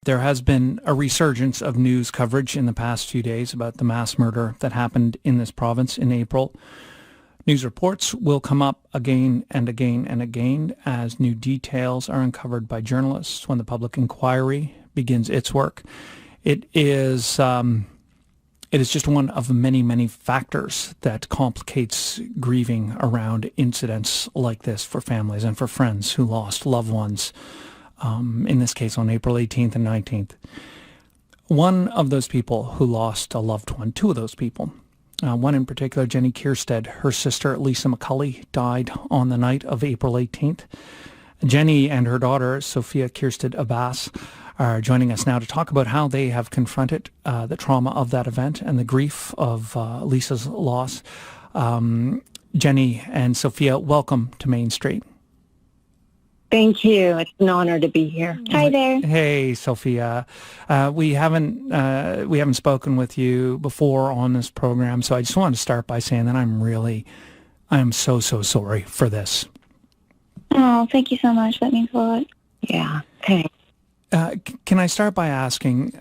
There has been a resurgence of news coverage in the past few days about the mass murder that happened in this province in April. News reports will come up again and again and again as new details are uncovered by journalists when the public inquiry begins its work. It is just one of many, many factors that complicates grieving around incidents like this for families and for friends who lost loved ones, in this case on April 18th and 19th. One of those people who lost a loved one, two of those people, one in particular, Jenny Kierstead, her sister Lisa McCulley, died on the night of April 18th. Jenny and her daughter, Sophie Kierstead Abbas, are joining us now to talk about how they have confronted the trauma of that event and the grief of Lisa's loss. Jenny and Sophia, welcome to Main Street. Thank you. It's an honor to be here. Hi there. Hey, Sophia. We haven't spoken with you before on this program, so I just want to start by saying that I'm so sorry for this. Oh, thank you so much. That means a lot. Yeah, thanks. Can I start by asking,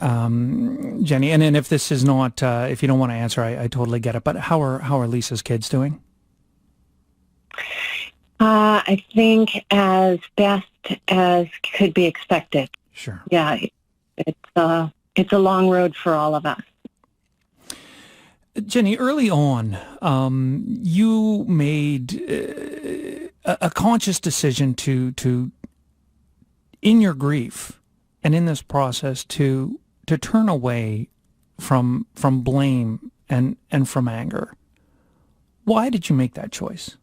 Jenny, and if this is not, if you don't want to answer, I totally get it, but how are Lisa's kids doing? I think as best as could be expected. Sure. Yeah, it's a long road for all of us. Jenny, early on, you made a conscious decision to, in your grief and in this process, to turn away from blame and from anger. Why did you make that choice?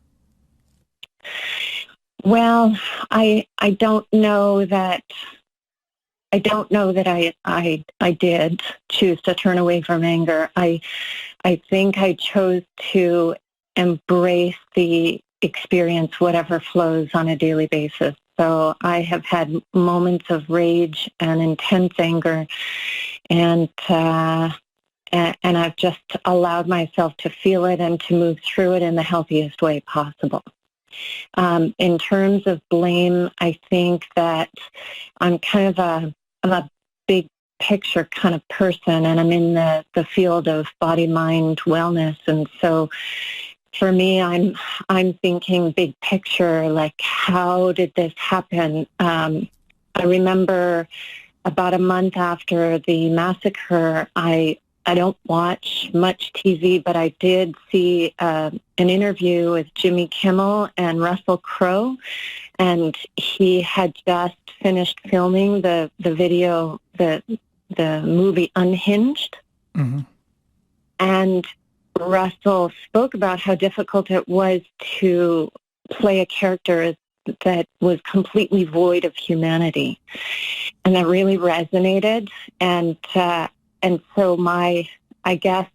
Well, I don't know that I did choose to turn away from anger. I think I chose to embrace the experience, whatever flows on a daily basis. So I have had moments of rage and intense anger, and I've just allowed myself to feel it and to move through it in the healthiest way possible. In terms of blame, I think that I'm a big picture kind of person, and I'm in the field of body-mind wellness, and so for me, I'm thinking big picture, like how did this happen? I remember about a month after the massacre, I don't watch much TV, but I did see an interview with Jimmy Kimmel and Russell Crowe, and he had just finished filming the video, the movie Unhinged. Mm-hmm. And Russell spoke about how difficult it was to play a character that was completely void of humanity. And that really resonated. And so I guess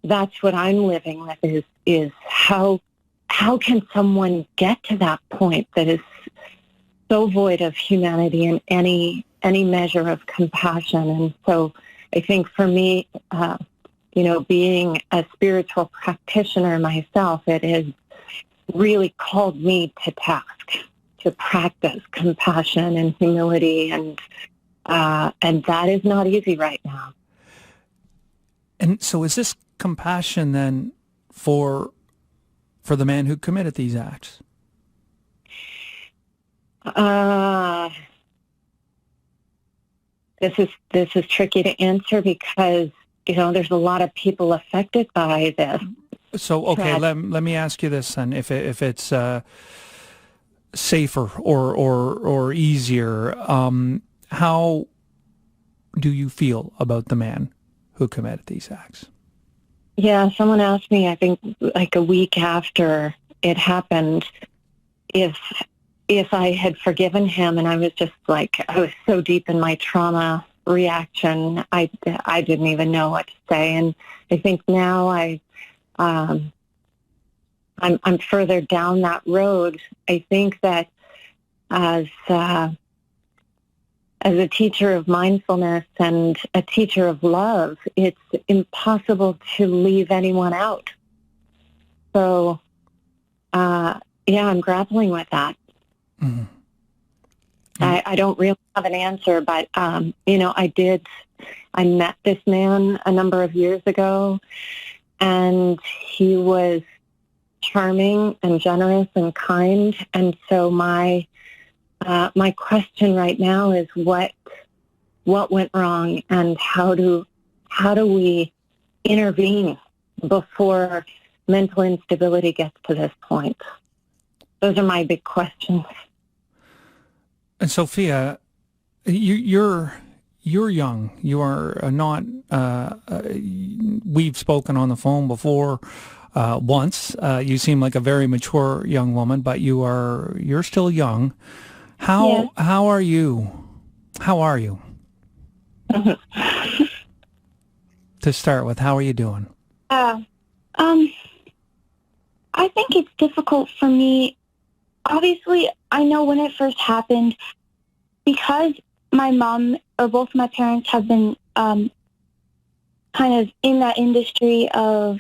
that's what I'm living with is how can someone get to that point that is so void of humanity and any measure of compassion. And so I think for me, being a spiritual practitioner myself, it has really called me to task to practice compassion and humility, and that is not easy right now. And so is this compassion then for the man who committed these acts? This is tricky to answer because there's a lot of people affected by this. So, okay, let me ask you this then. If it's safer or easier, how do you feel about the man who committed these acts? Yeah, someone asked me, I think like a week after it happened, if I had forgiven him, and I was just like, I was so deep in my trauma reaction, I didn't even know what to say. And I think now I'm further down that road. I think that as a teacher of mindfulness and a teacher of love, it's impossible to leave anyone out. So, I'm grappling with that. Mm-hmm. I don't really have an answer, but, I met this man a number of years ago, and he was charming and generous and kind. And so my question right now is what went wrong, and how do we intervene before mental instability gets to this point? Those are my big questions. And Sophia, you're young. You are not. We've spoken on the phone before once. You seem like a very mature young woman, but you're still young. How are you? How are you? To start with, how are you doing? I think it's difficult for me. Obviously, I know when it first happened, because my mom or both my parents have been kind of in that industry of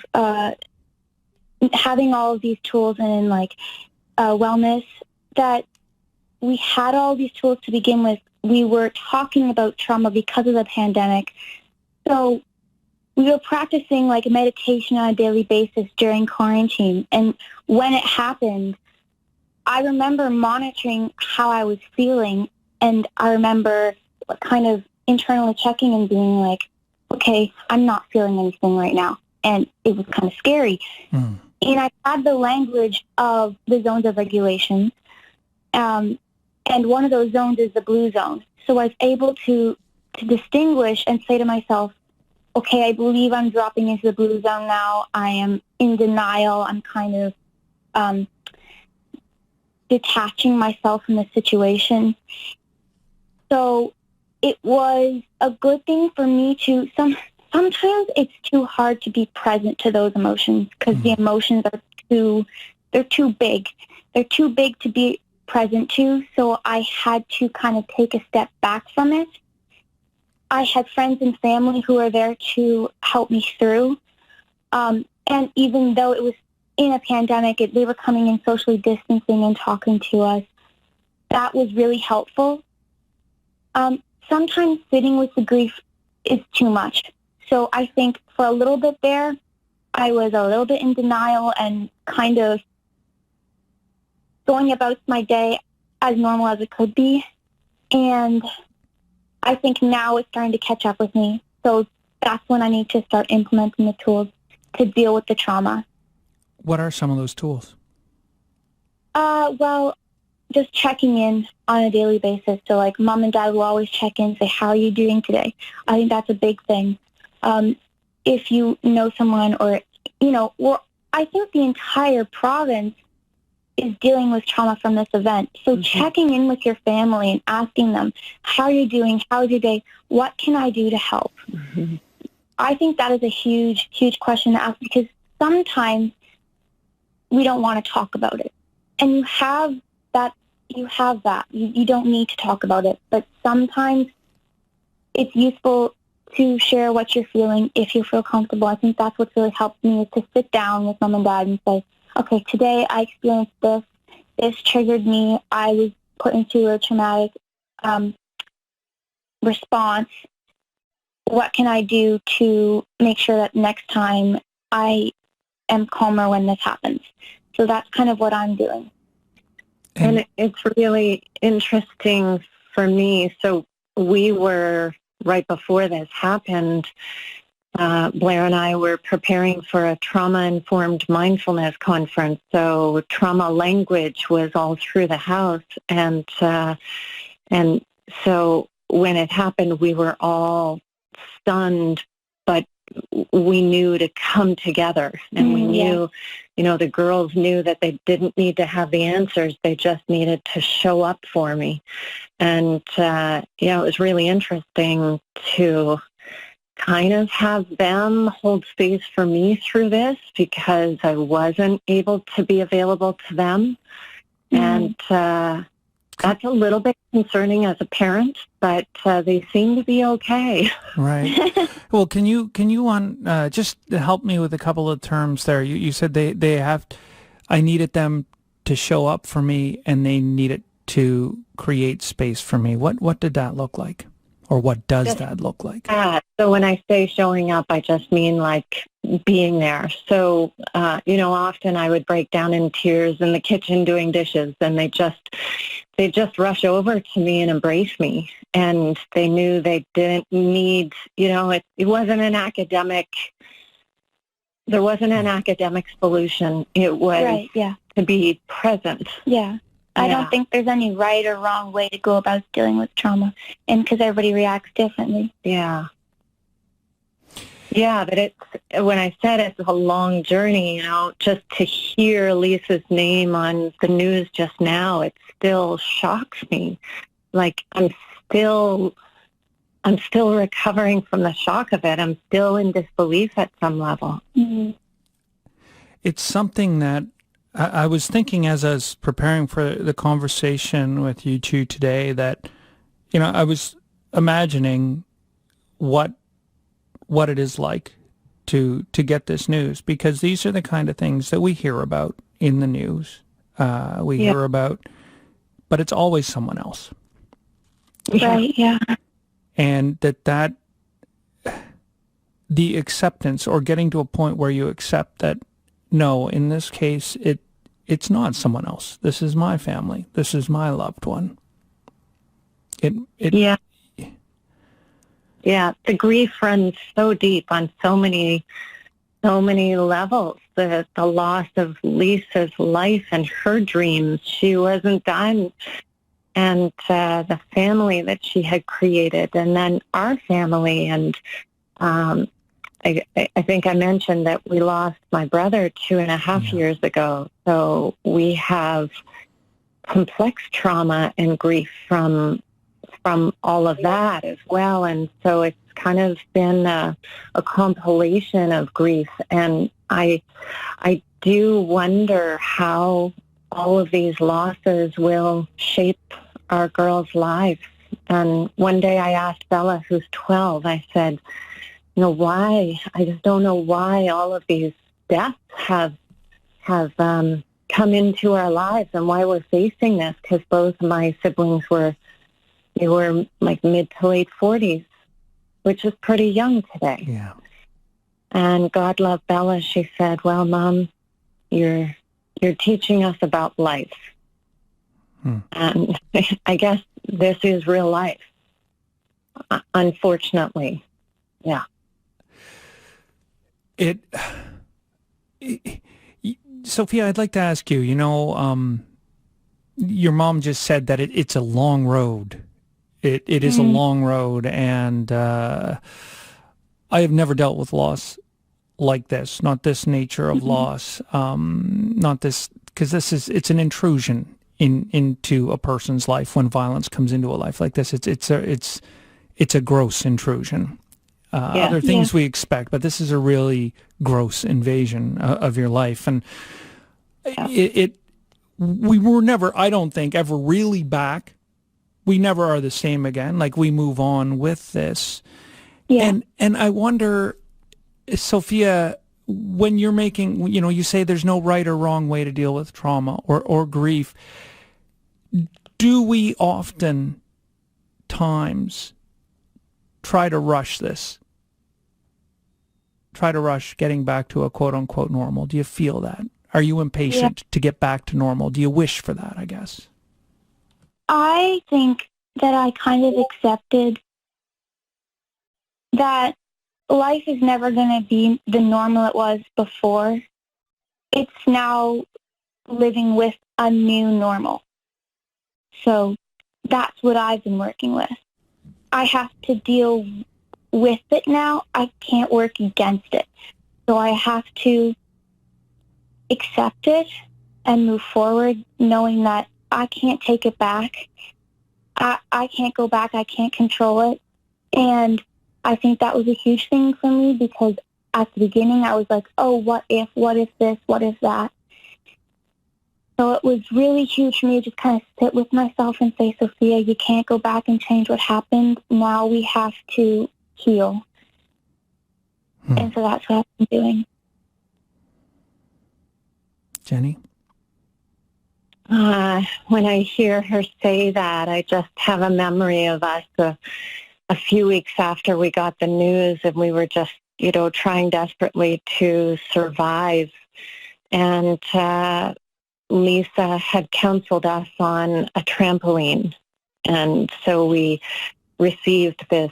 having all of these tools and wellness, that we had all these tools to begin with. We were talking about trauma because of the pandemic. So we were practicing meditation on a daily basis during quarantine. And when it happened, I remember monitoring how I was feeling, and I remember kind of internally checking and being like, okay, I'm not feeling anything right now. And it was kind of scary. And I had the language of the zones of regulation. And one of those zones is the blue zone. So I was able to distinguish and say to myself, okay, I believe I'm dropping into the blue zone now. I am in denial. I'm kind of detaching myself from the situation. So it was a good thing for me to, sometimes it's too hard to be present to those emotions because the emotions are they're too big. They're too big to be present to, so I had to kind of take a step back from it. I had friends and family who were there to help me through. And even though it was in a pandemic, they were coming in socially distancing and talking to us. That was really helpful. Sometimes sitting with the grief is too much. So I think for a little bit there, I was a little bit in denial and kind of going about my day as normal as it could be. And I think now it's starting to catch up with me. So that's when I need to start implementing the tools to deal with the trauma. What are some of those tools? Well, just checking in on a daily basis. So mom and dad will always check in, say, how are you doing today? I think that's a big thing. If you know someone or, I think the entire province is dealing with trauma from this event. So checking in with your family and asking them, how are you doing? How's your day? What can I do to help? I think that is a huge, huge question to ask because sometimes we don't want to talk about it. And you have that. You don't need to talk about it. But sometimes it's useful to share what you're feeling if you feel comfortable. I think that's what's really helped me is to sit down with mom and dad and say, okay, today I experienced this. This triggered me. I was put into a traumatic response. What can I do to make sure that next time I am calmer when this happens? So that's kind of what I'm doing. And it's really interesting for me. So we were, right before this happened, Blair and I were preparing for a trauma-informed mindfulness conference. So trauma language was all through the house. And so when it happened, we were all stunned, but we knew to come together. And we knew, the girls knew that they didn't need to have the answers. They just needed to show up for me. And, it was really interesting to kind of have them hold space for me through this because I wasn't able to be available to them. And that's a little bit concerning as a parent, but they seem to be okay. Right. Well, can you just help me with a couple of terms there? You said they have, I needed them to show up for me and they needed to create space for me. What did that look like? Or what does Just that look like? So when I say showing up, I just mean like being there. So, often I would break down in tears in the kitchen doing dishes, and they just rush over to me and embrace me. And they knew they didn't need, it wasn't an academic, there wasn't an academic solution. It was Right, yeah. to be present. Yeah. I don't think there's any right or wrong way to go about dealing with trauma, and because everybody reacts differently. Yeah. Yeah, but when I said it's a long journey, just to hear Lisa's name on the news just now, it still shocks me. Like I'm still recovering from the shock of it. I'm still in disbelief at some level. Mm-hmm. It's something that I was thinking as I was preparing for the conversation with you two today that, I was imagining what it is like to get this news, because these are the kind of things that we hear about in the news. We hear about, but it's always someone else. Right, yeah. And that the acceptance, or getting to a point where you accept that, no, in this case, it's not someone else. This is my family. This is my loved one. Yeah. Yeah, the grief runs so deep on so many levels. The loss of Lisa's life and her dreams. She wasn't done. And the family that she had created, and then our family. And I think I mentioned that we lost my brother 2.5 years ago. So we have complex trauma and grief from all of that as well. And so it's kind of been a compilation of grief. And I do wonder how all of these losses will shape our girls' lives. And one day I asked Bella, who's 12, I said, why? I just don't know why all of these deaths have come into our lives, and why we're facing this, because both my siblings were like mid to late 40s, which is pretty young today. Yeah. And God love Bella, she said, well, Mom, you're teaching us about life. And I guess this is real life, unfortunately. Yeah. Sophia, I'd like to ask you, your mom just said that it's a long road. It is a long road, and I have never dealt with loss like this, not this nature of loss, not this, because it's an intrusion into a person's life. When violence comes into a life like this, it's a gross intrusion. Other things we expect, but this is a really gross invasion of your life. And we were never, I don't think, ever really back. We never are the same again. Like, we move on with this. Yeah. And I wonder, Sophia, when you're making, you say there's no right or wrong way to deal with trauma or grief. Do we often times try to rush this? Try to rush getting back to a quote-unquote normal? Do you feel that? Are you impatient to get back to normal? Do you wish for that, I guess? I think that I kind of accepted that life is never going to be the normal it was before. It's now living with a new normal. So that's what I've been working with. I have to deal with it now. I can't work against it. So I have to accept it and move forward, knowing that I can't take it back. I can't go back. I can't control it. And I think that was a huge thing for me, because at the beginning I was like, oh, what if this, what if that? So it was really huge for me to just kind of sit with myself and say, Sophia, you can't go back and change what happened. Now we have to heal. And so that's what I've been doing. Jenny? When I hear her say that, I just have a memory of us a few weeks after we got the news, and we were just, trying desperately to survive. And Lisa had counseled us on a trampoline. And so we received a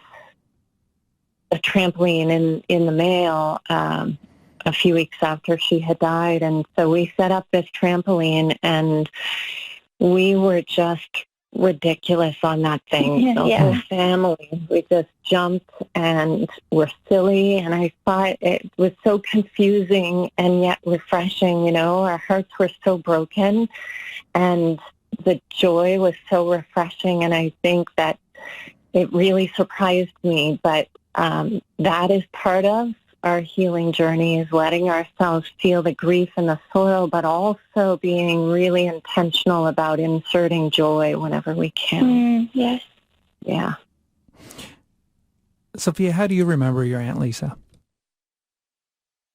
trampoline in the mail a few weeks after she had died. And so we set up this trampoline, and we were just ridiculous on that thing. The whole family, we just jumped and were silly. And I thought it was so confusing and yet refreshing. Our hearts were so broken, and the joy was so refreshing. And I think that it really surprised me. But that is part of our healing journey, is letting ourselves feel the grief and the sorrow, but also being really intentional about inserting joy whenever we can. Yes. Yeah. Sophia, how do you remember your Aunt Lisa?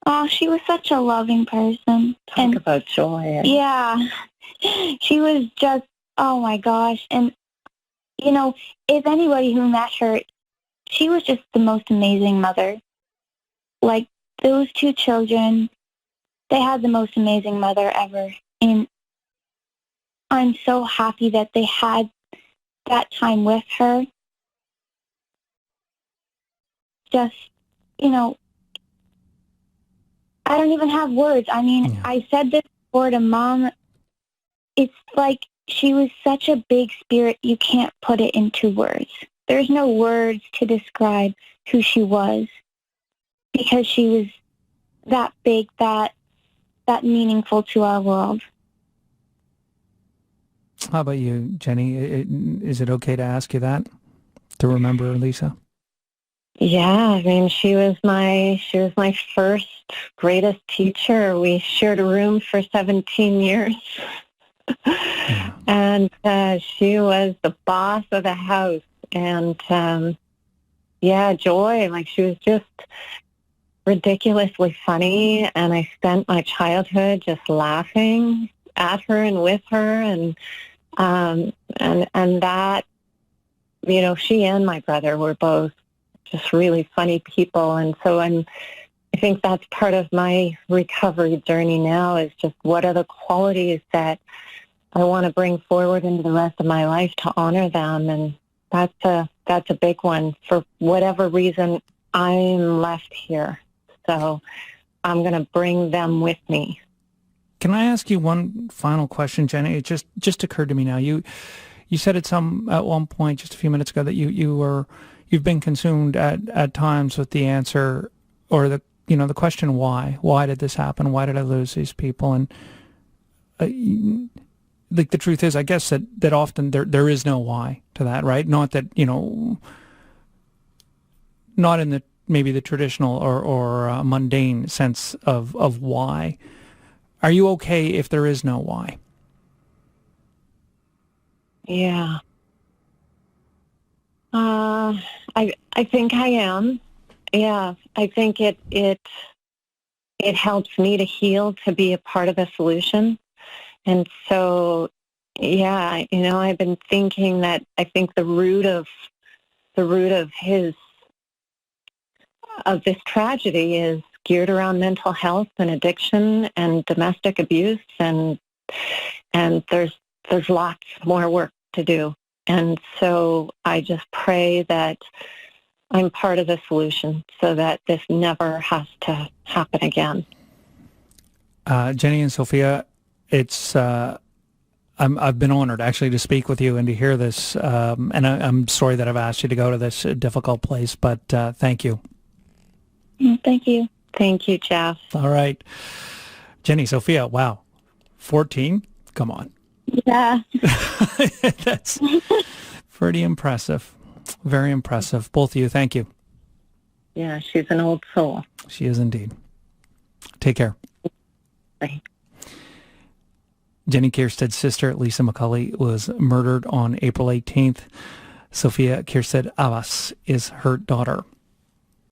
Oh, she was such a loving person. Talk about joy. Yeah. She was just, oh my gosh. And, if anybody who met her, she was just the most amazing mother. Like, those two children, they had the most amazing mother ever. And I'm so happy that they had that time with her. Just, I don't even have words. I mean, I said this before to Mom. It's like she was such a big spirit, you can't put it into words. There's no words to describe who she was, because she was that big, that meaningful to our world. How about you, Jenny? Is it okay to ask you that, to remember Lisa? Yeah, I mean, she was my first greatest teacher. We shared a room for 17 years. And she was the boss of the house. And joy, like, she was just ridiculously funny, and I spent my childhood just laughing at her and with her, and that, she and my brother were both just really funny people. And so I think that's part of my recovery journey now, is just what are the qualities that I want to bring forward into the rest of my life to honor them. And that's a big one. For whatever reason, I'm left here. So I'm going to bring them with me. Can I ask you one final question, Jenny? It just occurred to me now. You said at one point just a few minutes ago that you've been consumed at times with the answer, or the question why. Why did this happen? Why did I lose these people? And the truth is, I guess that often there is no why to that, right? Not that, not in the maybe the traditional or mundane sense of why. Are you okay if there is no why? Yeah. I think I am. Yeah. I think it helps me to heal, to be a part of the solution. And so, yeah, I've been thinking that I think the root of this tragedy is geared around mental health and addiction and domestic abuse, and there's lots more work to do. And so I just pray that I'm part of the solution so that this never has to happen again. Jenny and Sophia, it's I've been honored actually to speak with you and to hear this, and I'm sorry that I've asked you to go to this difficult place, but thank you. Thank you. Thank you, Jeff. All right. Jenny, Sophia, wow. 14? Come on. Yeah. That's pretty impressive. Very impressive. Both of you, thank you. Yeah, she's an old soul. She is indeed. Take care. Bye. Jenny Kiersted's sister, Lisa McCulley, was murdered on April 18th. Sophia Kiersted Abbas is her daughter.